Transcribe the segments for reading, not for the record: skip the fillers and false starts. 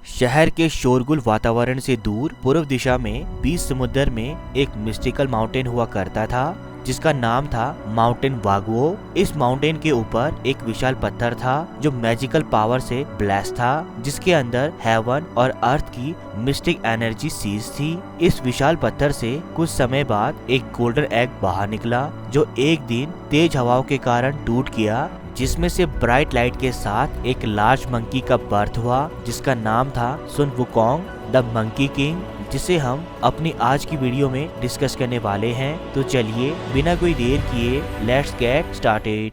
शहर के शोरगुल वातावरण से दूर पूर्व दिशा में बीच समुद्र में एक मिस्टिकल माउंटेन हुआ करता था जिसका नाम था माउंटेन वागुओ। इस माउंटेन के ऊपर एक विशाल पत्थर था जो मैजिकल पावर से ब्लेस्ड था, जिसके अंदर हेवन और अर्थ की मिस्टिक एनर्जी सीज थी। इस विशाल पत्थर से कुछ समय बाद एक गोल्डन एग बाहर निकला जो एक दिन तेज हवाओं के कारण टूट गया, जिसमें से ब्राइट लाइट के साथ एक लार्ज मंकी का बर्थ हुआ जिसका नाम था सुन वुकोंग द मंकी किंग, जिसे हम अपनी आज की वीडियो में डिस्कस करने वाले हैं। तो चलिए बिना कोई देर किए let's get started.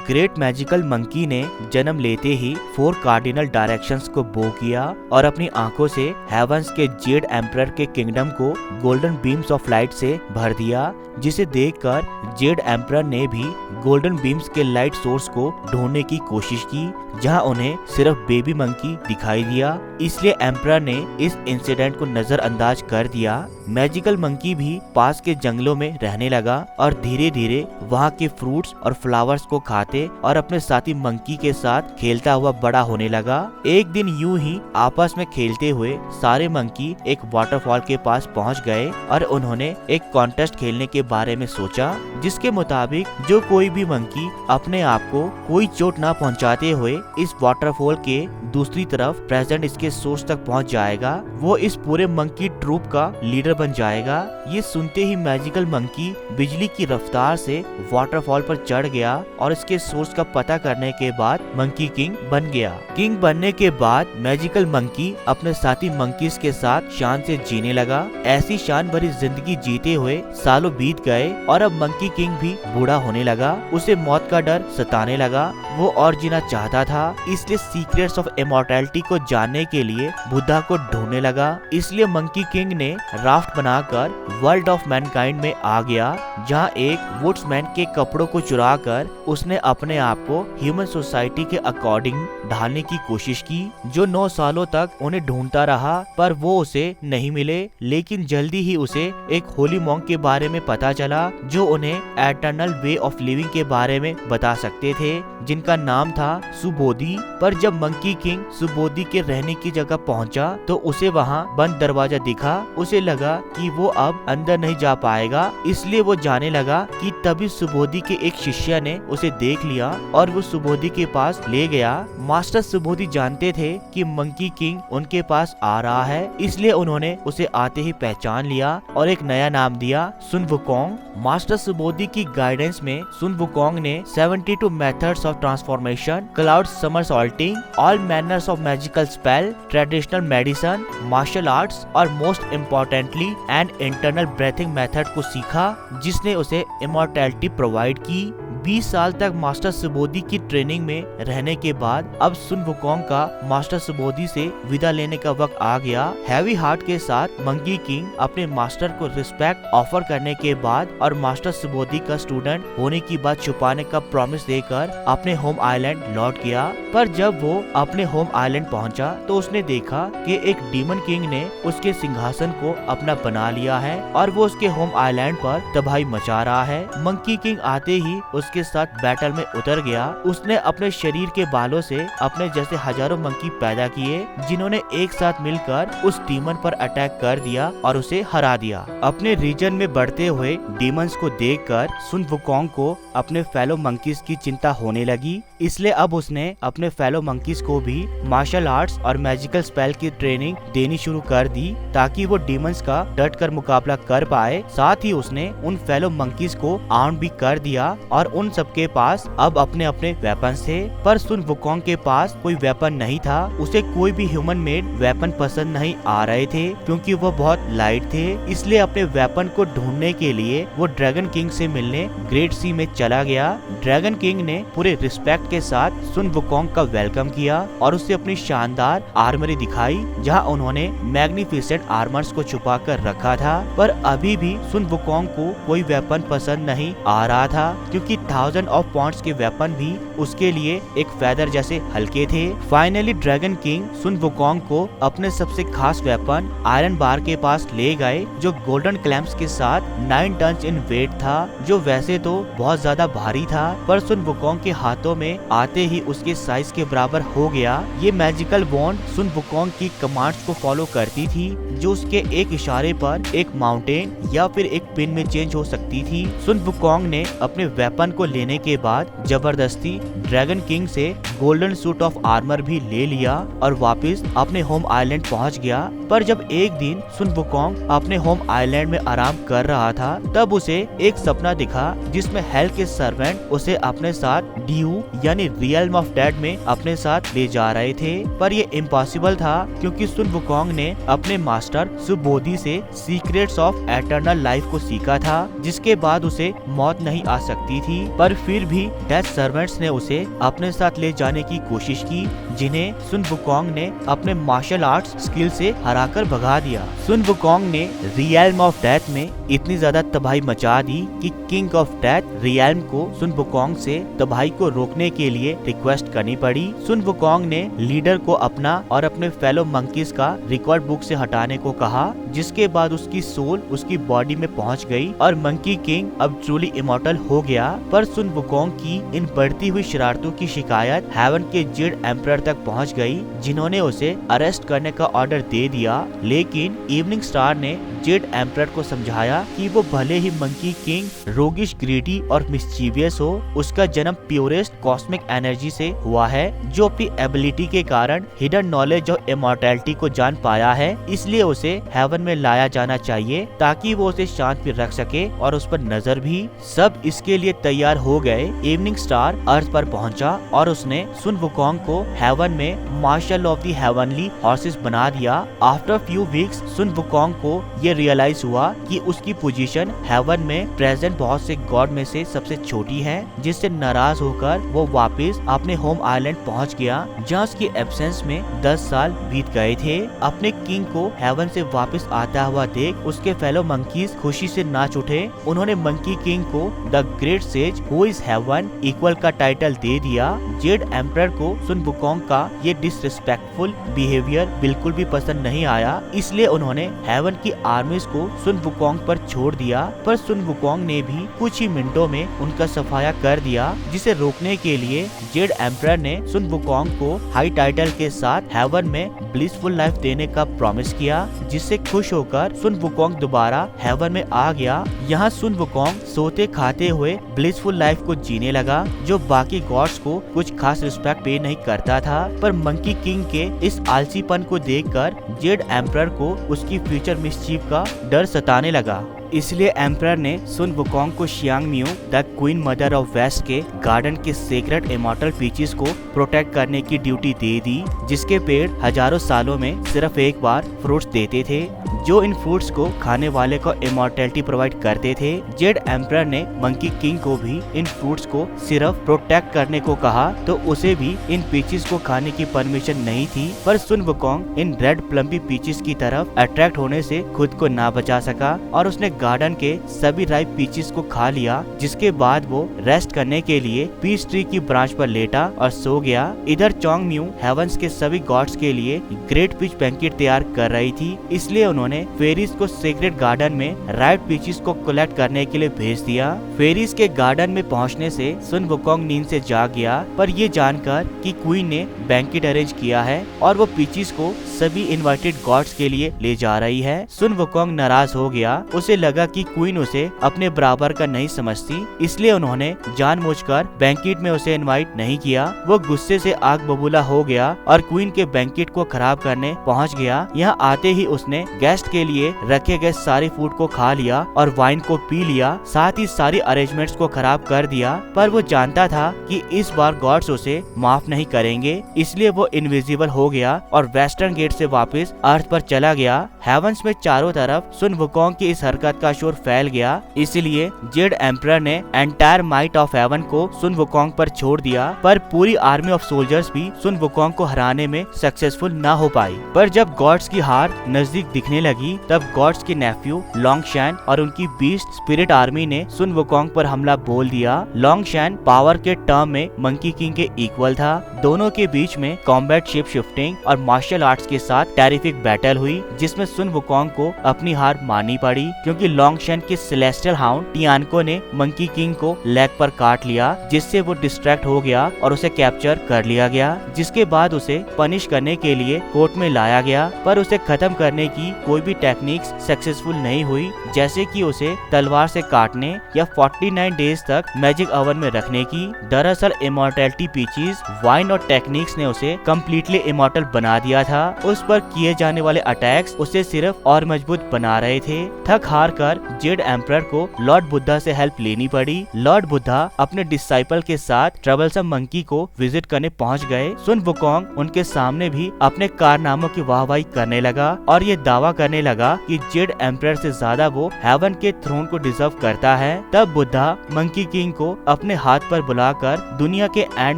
Great magical monkey ने जन्म लेते ही 4 कार्डिनल डायरेक्शंस को बो किया और अपनी आंखों से हेवंस के जेड एम्परर के किंगडम को गोल्डन बीम्स ऑफ लाइट से भर दिया, जिसे देखकर जेड एम्परर ने भी गोल्डन बीम्स के लाइट सोर्स को ढूंढने की कोशिश की, जहां उन्हें सिर्फ बेबी मंकी दिखाई दिया। इसलिए एम्परर ने इस इंसिडेंट को नजरअंदाज कर दिया। मैजिकल मंकी भी पास के जंगलों में रहने लगा और धीरे धीरे वहां के फ्रूट्स और फ्लावर्स को खाते और अपने साथी मंकी के साथ खेलता हुआ बड़ा होने लगा। एक दिन यूं ही आपस में खेलते हुए सारे मंकी एक वाटरफॉल के पास पहुंच गए और उन्होंने एक कॉन्टेस्ट खेलने के बारे में सोचा, जिसके मुताबिक जो कोई भी मंकी अपने आप को कोई चोट न पहुंचाते हुए इस वाटरफॉल के दूसरी तरफ प्रेजेंट इसके सोर्स तक पहुंच जाएगा, वो इस पूरे मंकी ट्रूप का लीडर बन जाएगा। ये सुनते ही मैजिकल मंकी बिजली की रफ्तार से वाटरफॉल पर चढ़ गया और इसके सोर्स का पता करने के बाद मंकी किंग बन गया। किंग बनने के बाद मैजिकल मंकी अपने साथी मंकीज के साथ शान से जीने लगा। ऐसी शान भरी जिंदगी जीते हुए सालों बीत गए और अब मंकी किंग भी बूढ़ा होने लगा। उसे मौत का डर सताने लगा। वो और जीना चाहता था, इसलिए सीक्रेट्स ऑफ इमॉर्टैलिटी को जानने के लिए बुद्धा को ढूंढने लगा। इसलिए मंकी किंग ने राफ्ट बनाकर वर्ल्ड ऑफ मैनकाइंड में आ गया, जहां एक वुड्समैन के कपड़ों को चुराकर उसने अपने आप को ह्यूमन सोसाइटी के अकॉर्डिंग ढालने की कोशिश की, जो 9 सालों तक उन्हें ढूंढता रहा पर वो उसे नहीं मिले। लेकिन जल्दी ही उसे एक होली मॉन्क के बारे में पता चला जो उन्हें एटर्नल वे ऑफ लिविंग के बारे में बता सकते थे, जिनका नाम था सुबोधि। पर जब मंकी किंग सुबोधि के रहने की जगह पहुंचा तो उसे वहां बंद दरवाजा दिखा। उसे लगा कि वो अब अंदर नहीं जा पाएगा, इसलिए वो जाने लगा कि तभी सुबोधि के एक शिष्य ने उसे देख लिया और वो सुबोधि के पास ले गया। मास्टर सुबोधि जानते थे कि मंकी किंग उनके पास आ रहा है, इसलिए उन्होंने उसे आते ही पहचान लिया और एक नया नाम दिया, सुन वुकोंग। मास्टर सुबोधि की गाइडेंस में सुन वुकोंग ने 72 methods of transformation, cloud somersaulting, all manners of magical spell, traditional medicine, martial arts और most importantly and internal breathing method को सीखा, जिसने उसे इमॉर्टैलिटी प्रोवाइड की। 20 साल तक मास्टर सुबोधि की ट्रेनिंग में रहने के बाद अब सुन वुकोंग का मास्टर सुबोधि से विदा लेने का वक्त आ गया। हैवी हार्ट के साथ मंकी किंग अपने मास्टर को रिस्पेक्ट ऑफर करने के बाद और मास्टर सुबोधि का स्टूडेंट होने की बात छुपाने का प्रॉमिस देकर अपने होम आइलैंड लौट गया। पर जब वो अपने होम आइलैंड पहुंचा तो उसने देखा कि एक डीमन किंग ने उसके सिंहासन को अपना बना लिया है और वो उसके होम आइलैंड पर तबाही मचा रहा है। मंकी किंग आते ही उसके साथ बैटल में उतर गया। उसने अपने शरीर के बालों से अपने जैसे हजारों मंकी पैदा किए, जिन्होंने एक साथ मिलकर उस डीमन पर अटैक कर दिया और उसे हरा दिया। अपने रीजन में बढ़ते हुए डीमंस को देखकर सुन वुकोंग को अपने फेलो मंकीज की चिंता होने लगी, इसलिए अब उसने अपने फेलो मंकीज को भी मार्शल आर्ट्स और मैजिकल स्पेल की ट्रेनिंग देनी शुरू कर दी ताकि वो डीमंस का डट कर मुकाबला कर पाए। साथ ही उसने उन फेलो मंकीज को आर्म भी कर दिया और उन सबके पास अब अपने अपने वेपन्स थे। पर सुन वुकोंग के पास कोई वेपन नहीं था। उसे कोई भी ह्यूमन मेड वेपन पसंद नहीं आ रहे थे क्योंकि वो बहुत लाइट थे। इसलिए अपने वेपन को ढूंढने के लिए वो ड्रैगन किंग से मिलने ग्रेट सी में चला गया। ड्रैगन किंग ने पूरे रिस्पेक्ट के साथ सुन वुकोंग का वेलकम किया और उसे अपनी शानदार आर्मरी दिखाई, जहां उन्होंने मैग्निफिसेंट आर्मर्स को छुपा कर रखा था। पर अभी भी सुन वुकोंग को कोई वेपन पसंद नहीं आ रहा था क्योंकि 1000 ऑफ पॉइंट्स के वेपन भी उसके लिए एक फेदर जैसे हल्के थे। फाइनली ड्रैगन किंग सुन वुकोंग को अपने सबसे खास वेपन आयरन बार के पास ले गए, जो गोल्डन क्लैम्प्स के साथ 9 टन इन वेट था, जो वैसे तो बहुत ज्यादा भारी था, पर सुन वुकोंग के हाथों में आते ही उसके साइज के बराबर हो गया। ये मैजिकल बॉन्ड सुन वुकोंग की कमांड्स को फॉलो करती थी, जो उसके एक इशारे पर एक माउंटेन या फिर एक पिन में चेंज हो सकती थी। सुन वुकोंग ने अपने वेपन को लेने के बाद जबरदस्ती ड्रैगन किंग से गोल्डन सूट ऑफ आर्मर भी ले लिया और वापस अपने होम आइलैंड पहुंच गया। पर जब एक दिन सुन वुकोंग अपने होम आइलैंड में आराम कर रहा था, तब उसे एक सपना दिखा जिसमें हेल के सर्वेंट उसे अपने साथ ड्यू यानी रियल्म ऑफ डेड में अपने साथ ले जा रहे थे। पर ये इम्पॉसिबल था, क्योंकि सुन वुकोंग ने अपने मास्टर सुबोधी से सीक्रेट्स ऑफ एटर्नल लाइफ को सीखा था, जिसके बाद उसे मौत नहीं आ सकती थी। पर फिर भी डेथ सर्वेंट्स ने उसे अपने साथ ले जाने की कोशिश की, जिन्हें सुन वुकोंग ने अपने मार्शल आर्ट्स स्किल से हराकर भगा दिया। सुन वुकोंग ने रियल्म ऑफ डेथ में इतनी ज्यादा तबाही मचा दी कि किंग ऑफ डेथ रियल्म को सुन वुकोंग से तबाही को रोकने के लिए रिक्वेस्ट करनी पड़ी। सुन वुकोंग ने लीडर को अपना और अपने फेलो मंकीज का रिकॉर्ड बुक से हटाने को कहा, जिसके बाद उसकी सोल उसकी बॉडी में पहुंच गई और मंकी किंग अब ट्रूली इमॉर्टल हो गया। पर सुन वुकोंग की इन बढ़ती हुई शरारतों की शिकायत हेवन के जेड एम्परर तक पहुंच गई, जिन्होंने उसे अरेस्ट करने का ऑर्डर दे दिया। लेकिन इवनिंग स्टार ने जेड एम्परर को समझाया कि वो भले ही मंकी किंग रोगिश, ग्रीडी और मिस्चीवियस हो, उसका जन्म प्योरेस्ट कॉस्मिक एनर्जी से हुआ है, जो अपनी एबिलिटी के कारण हिडन नॉलेज और इमॉर्टैलिटी को जान पाया है। इसलिए उसे हेवन में लाया जाना चाहिए ताकि वो उसे शांत भी रख सके और उस पर नजर भी। सब इसके लिए तैयार हो गए। इवनिंग स्टार अर्थ पर पहुंचा और उसने सुन वुकोंग को हेवन में marshal of the heavenly horses बना दिया। आफ्टर फ्यू वीक्स सुन वुकोंग को ये रियलाइज हुआ कि उसकी पोजीशन हेवन में प्रेजेंट बहुत से गॉड में से सबसे छोटी है, जिससे नाराज होकर वो वापस अपने होम आइलैंड पहुंच गया, जहां उसकी एब्सेंस में 10 साल बीत गए थे। अपने किंग को हेवन से वापस आता हुआ देख उसके फेलो मंकीज खुशी से नाच उठे। उन्होंने मंकी किंग को the great says who is heaven equal का टाइटल दे दिया। जेड एम्परर को सुन वुकोंग का ये डिसरिस्पेक्टफुल बिहेवियर बिल्कुल भी पसंद नहीं आया, इसलिए उन्होंने हेवन की आर्मीज को सुन वुकोंग पर छोड़ दिया। पर सुन वुकोंग ने भी कुछ ही मिनटों में उनका सफाया कर दिया, जिसे रोकने के लिए जेड एम्परर ने सुन वुकोंग को हाई टाइटल के साथ हेवन में ब्लिसफुल लाइफ देने का प्रॉमिस किया, जिससे खुश होकर सुन वुकोंग दोबारा हेवन में आ गया। यहाँ सुन वुकोंग सोते खाते हुए ब्लिसफुल लाइफ को जीने लगा, जो बाकी गॉड्स को कुछ खास रिस्पेक्ट पे नहीं करता था। पर मंकी किंग के इस आलसीपन को देखकर जेड एम्परर को उसकी फ्यूचर मिसचीफ का डर सताने लगा। इसलिए एम्परर ने सुन वुकोंग को Xiwangmu the queen mother of west के गार्डन के सीक्रेट इमॉर्टल पीचेस को प्रोटेक्ट करने की ड्यूटी दे दी, जिसके पेड़ हजारों सालों में सिर्फ एक बार फ्रूट्स देते थे, जो इन फ्रूट्स को खाने वाले को इमॉर्टैलिटी प्रोवाइड करते थे। जेड एम्परर ने मंकी किंग को भी इन फ्रूट्स को सिर्फ प्रोटेक्ट करने को कहा, तो उसे भी इन पीचेस को खाने की परमिशन नहीं थी। पर Sun Wukong in red plumpy peaches की तरफ अट्रैक्ट होने से खुद को ना बचा सका और उसने गार्डन के सभी राइप पीचेस को खा लिया, जिसके बाद वो रेस्ट करने के लिए पीच ट्री की ब्रांच पर लेटा और सो गया। इधर चोंग म्यू हेवंस के सभी गॉड्स के लिए ग्रेट पीच बैंकेट तैयार कर रही थी, इसलिए उन्होंने फेरीज को सीक्रेट गार्डन में राइप पीचेस को कलेक्ट करने के लिए भेज दिया। फेरीज के गार्डन में पहुंचने से सुन वुकोंग नींद से जाग गया, पर ये जानकर कि क्वीन ने बैंकेट अरेंज किया है और वो पीचेस को सभी इनवाइटेड गॉड्स के लिए ले जा रही है। सुन वुकोंग नाराज हो गया, उसे लगा कि क्वीन उसे अपने बराबर का नहीं समझती, इसलिए उन्होंने जानबूझकर बैंकेट में उसे इनवाइट नहीं किया। वो गुस्से से आग बबूला हो गया और क्वीन के बैंकेट को खराब करने पहुंच गया। यहाँ आते ही उसने गेस्ट के लिए रखे गए सारे फूड को खा लिया और वाइन को पी लिया, साथ ही सारी अरेंजमेंट्स को खराब कर दिया। पर वो जानता था कि इस बार गॉड्स उसे माफ नहीं करेंगे, इसलिए वो इनविजिबल हो गया और वेस्टर्न गेट से वापस अर्थ पर चला गया। हेवंस में चारों तरफ सुन वुकोंग की इस हरकत का शोर फैल गया, इसलिए जेड एम्परर ने एंटायर माइट ऑफ हेवन को सुन वुकोंग पर छोड़ दिया। पर पूरी आर्मी ऑफ सोल्जर्स भी सुन वुकोंग को हराने में सक्सेसफुल ना हो पाई। पर जब गॉड्स की हार नजदीक दिखने लगी तब गॉड्स के नेफ्यू लॉन्गशैन और उनकी बीस्ट स्पिरिट आर्मी ने सुन वुकोंग पर हमला बोल दिया। लॉन्गशैन पावर के टर्म में मंकी किंग के इक्वल था। दोनों के बीच में कॉम्बैट शिप शिफ्टिंग और मार्शल आर्ट्स के साथ टेरिफिक बैटल हुई, जिसमें सुन वुकोंग को अपनी हार माननी पड़ी क्योंकि लॉन्गशैन के सेलेस्टियल हाउंड टियानको ने मंकी किंग को लेग पर काट लिया, जिससे वो डिस्ट्रैक्ट हो गया और उसे कैप्चर कर लिया गया। जिसके बाद उसे पनिश करने के लिए कोर्ट में लाया गया, पर उसे खत्म करने की कोई भी टेक्निक्स सक्सेसफुल नहीं हुई, जैसे कि उसे तलवार से काटने या 49 डेज तक मैजिक ओवन में रखने की। दरअसल इमॉर्टैलिटी पीचीज, वाइन और टेक्निक्स ने उसे कम्प्लीटली इमॉर्टल बना दिया था। उस पर किए जाने वाले अटैक्स उसे सिर्फ और मजबूत बना रहे थे। थक हार कर जेड एम्परर को लॉर्ड बुद्धा से हेल्प लेनी पड़ी। लॉर्ड बुद्धा अपने डिसाइपल के साथ ट्रबलसम मंकी को विजिट करने पहुंच गए। सुन वुकोंग उनके सामने भी अपने कारनामों की वाहवाही करने लगा और ये दावा करने लगा कि जेड एम्परर से ज्यादा वो हेवन के थ्रोन को डिजर्व करता है। तब बुद्धा मंकी किंग को अपने हाथ पर बुलाकर दुनिया के एंड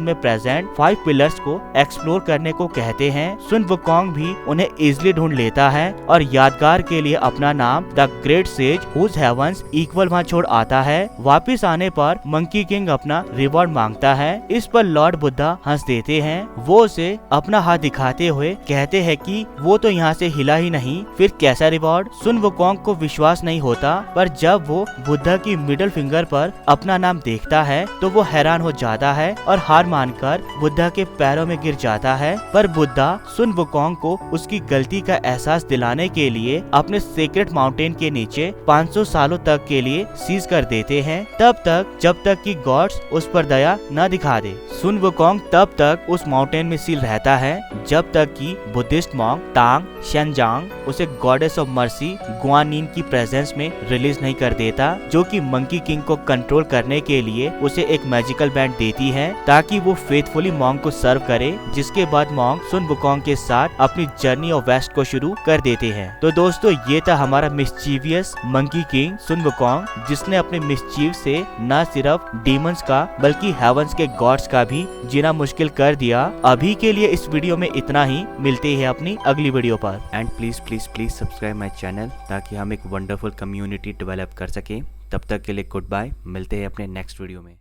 में प्रेजेंट 5 पिलर्स को एक्सप्लोर करने को कहते हैं। सुन वुकोंग भी उन्हें इजिली ढूंढ लेता है और यादगार के लिए अपना नाम the great sage who's heaven's equal वहाँ छोड़ आता है। वापिस आने पर मंकी किंग अपना रिवॉर्ड मांगता है। इस पर लॉर्ड बुद्धा हंस देते हैं। वो उसे अपना हाथ दिखाते हुए कहते हैं कि वो तो यहाँ से हिला ही नहीं, फिर कैसा रिवॉर्ड। सुन वुकोंग को विश्वास नहीं होता, पर जब वो बुद्धा की मिडिल फिंगर पर अपना नाम देखता है तो वो हैरान हो जाता है और हार मानकर बुद्धा के पैरों में गिर जाता है। पर बुद्धा सुन वुकोंग को उसकी गलती का एहसास दिलाने के लिए अपने सीक्रेट माउंटेन के नीचे 500 सालों तक के लिए सीज कर देते हैं, तब तक जब तक कि गॉड्स उस पर दया न दिखा दे। सुन वुकोंग तब तक उस माउंटेन में सील रहता है जब तक कि बुद्धिस्ट मॉन्क तांग शेनजांग उसे गॉडेस ऑफ मर्सी गुआनिन की प्रेजेंस में रिलीज नहीं कर देता, जो कि मंकी किंग को कंट्रोल करने के लिए उसे एक मैजिकल बैंड देती है ताकि वो फेथफुली मॉन्क को सर्व करे। जिसके बाद मॉन्क सुन वुकोंग के साथ अपनी जर्नी ऑफ वेस्ट को शुरू कर देते हैं। तो दोस्तों ये था हमारा मिस्चीवियस मंकी किंग सुन वुकोंग, जिसने अपने मिस्चीव से न सिर्फ डीमंस का बल्कि हेवंस के गॉड्स का भी जीना मुश्किल कर दिया। अभी के लिए इस वीडियो में इतना ही, मिलते हैं अपनी अगली वीडियो पर। And please please please subscribe my channel ताकि हम एक वंडरफुल कम्युनिटी डेवलप कर सके। तब तक के लिए गुड बाय, मिलते हैं अपने नेक्स्ट वीडियो में।